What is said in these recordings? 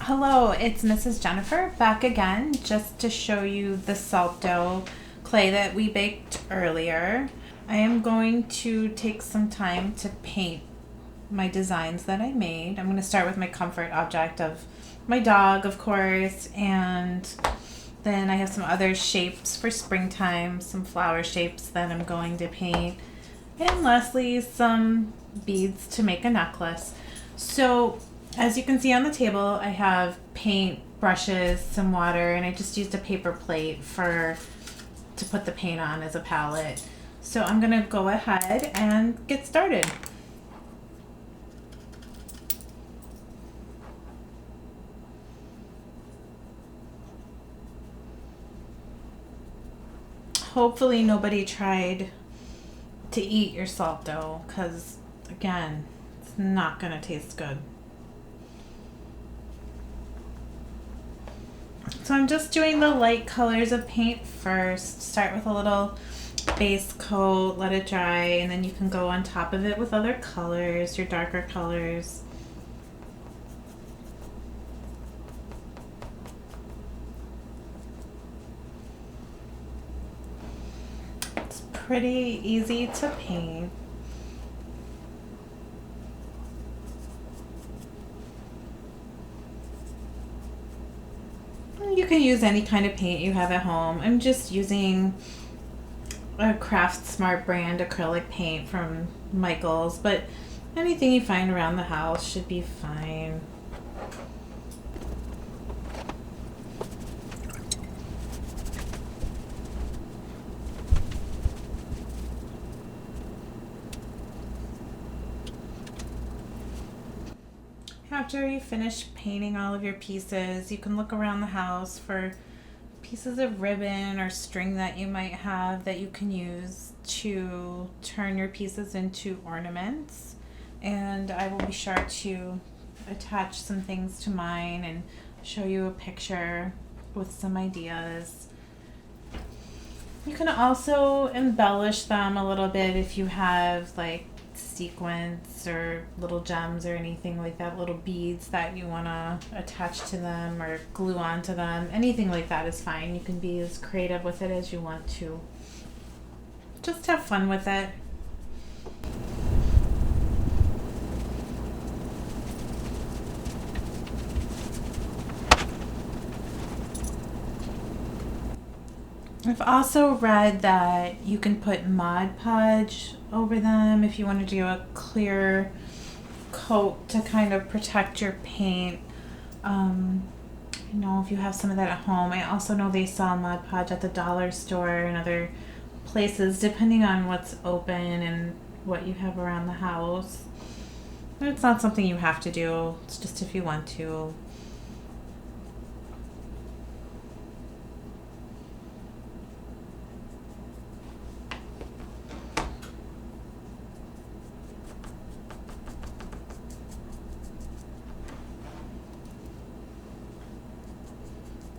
Hello, it's Mrs. Jennifer back again just to show you the salt dough clay that we baked earlier. I am going to take some time to paint my designs that I made. I'm going to start with my comfort object of my dog, of course, and then I have some other shapes for springtime, some flower shapes that I'm going to paint, and lastly some beads to make a necklace. So as you can see on the table, I have paint, brushes, some water, and I just used a paper plate to put the paint on as a palette. So I'm gonna go ahead and get started. Hopefully nobody tried to eat your salt dough, because again, it's not gonna taste good. So I'm just doing the light colors of paint first. Start with a little base coat, let it dry, and then you can go on top of it with other colors, your darker colors. It's pretty easy to paint. You can use any kind of paint you have at home. I'm just using a Craft Smart brand acrylic paint from Michael's, but anything you find around the house should be fine. After you finish painting all of your pieces, you can look around the house for pieces of ribbon or string that you might have that you can use to turn your pieces into ornaments. And I will be sure to attach some things to mine and show you a picture with some ideas. You can also embellish them a little bit if you have like sequins or little gems or anything like that, little beads that you want to attach to them or glue onto them. Anything like that is fine. You can be as creative with it as you want to. Just have fun with it. I've also read that you can put Mod Podge over them if you want to do a clear coat to kind of protect your paint. If you have some of that at home. I also know they sell Mod Podge at the dollar store and other places, depending on what's open and what you have around the house. It's not something you have to do. It's just if you want to.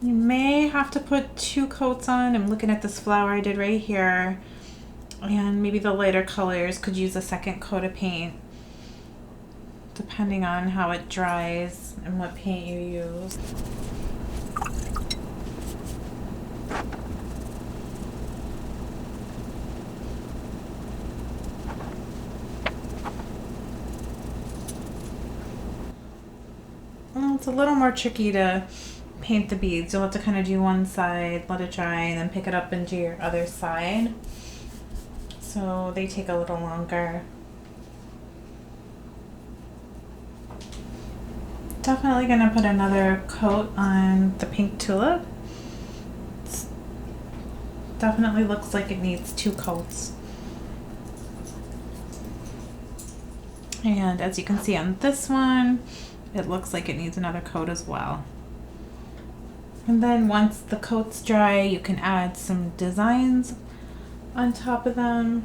You may have to put 2 coats on. I'm looking at this flower I did right here. And maybe the lighter colors could use a second coat of paint, depending on how it dries and what paint you use. Well, it's a little more tricky to paint the beads. You'll have to kind of do one side, let it dry, and then pick it up and do your other side. So they take a little longer. Definitely gonna put another coat on the pink tulip. It definitely looks like it needs 2 coats. And as you can see on this one, it looks like it needs another coat as well. And then once the coat's dry, you can add some designs on top of them.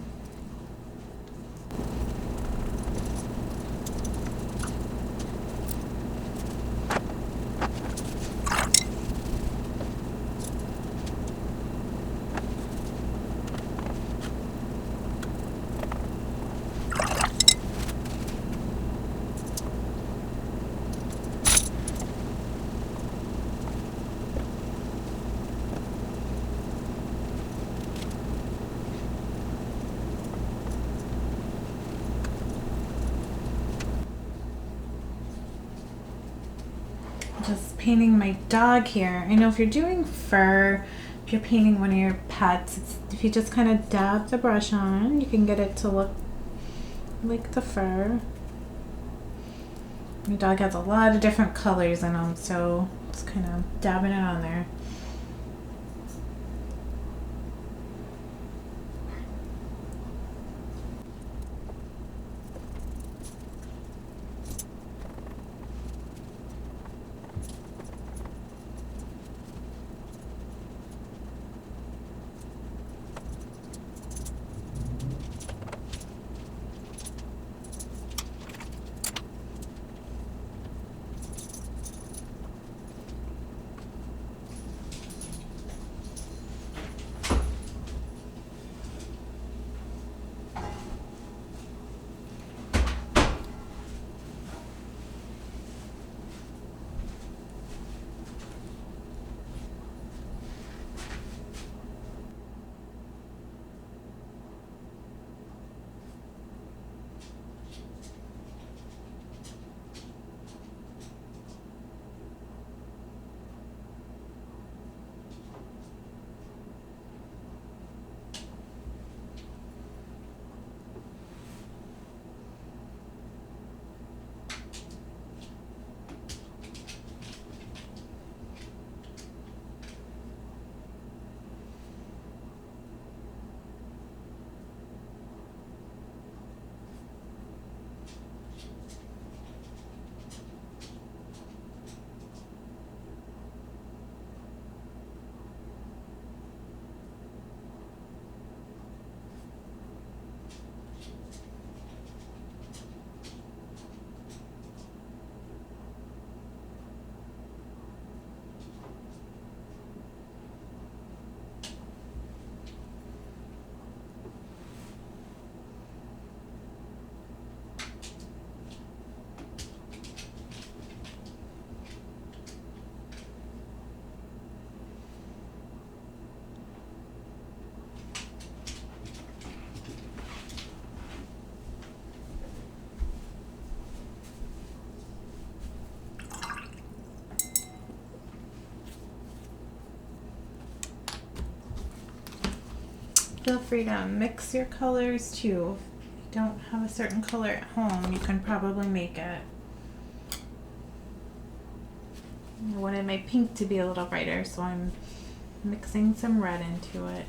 just painting my dog here. I know if you're doing fur, if you're painting one of your pets, if you just kind of dab the brush on, you can get it to look like the fur. My dog has a lot of different colors in them, so just kind of dabbing it on there. Feel free to mix your colors too. If you don't have a certain color at home, you can probably make it. I wanted my pink to be a little brighter, so I'm mixing some red into it.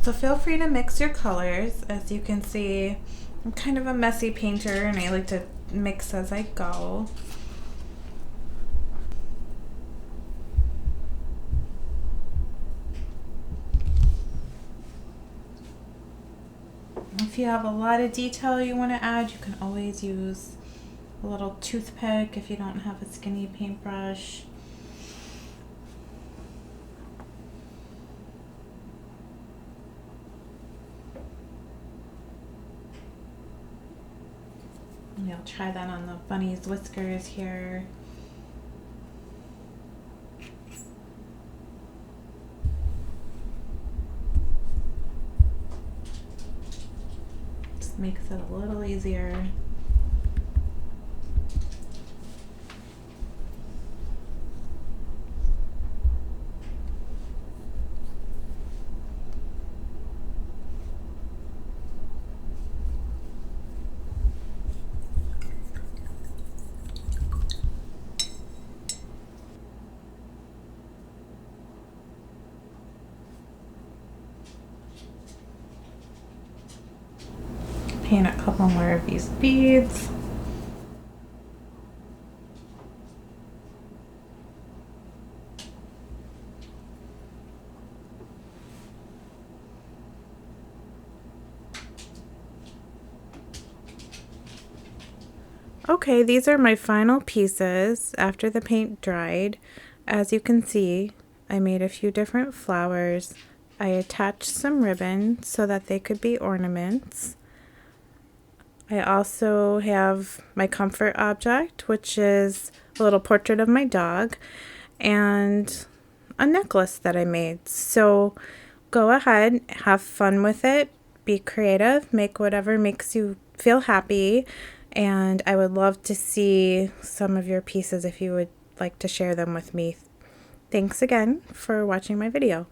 So feel free to mix your colors. As you can see, I'm kind of a messy painter and I like to mix as I go. If you have a lot of detail you want to add, you can always use a little toothpick if you don't have a skinny paintbrush. And I'll try that on the bunny's whiskers here. Makes it a little easier. Paint a couple more of these beads. Okay, these are my final pieces after the paint dried. As you can see, I made a few different flowers. I attached some ribbon so that they could be ornaments. I also have my comfort object, which is a little portrait of my dog, and a necklace that I made. So go ahead, have fun with it, be creative, make whatever makes you feel happy, and I would love to see some of your pieces if you would like to share them with me. Thanks again for watching my video.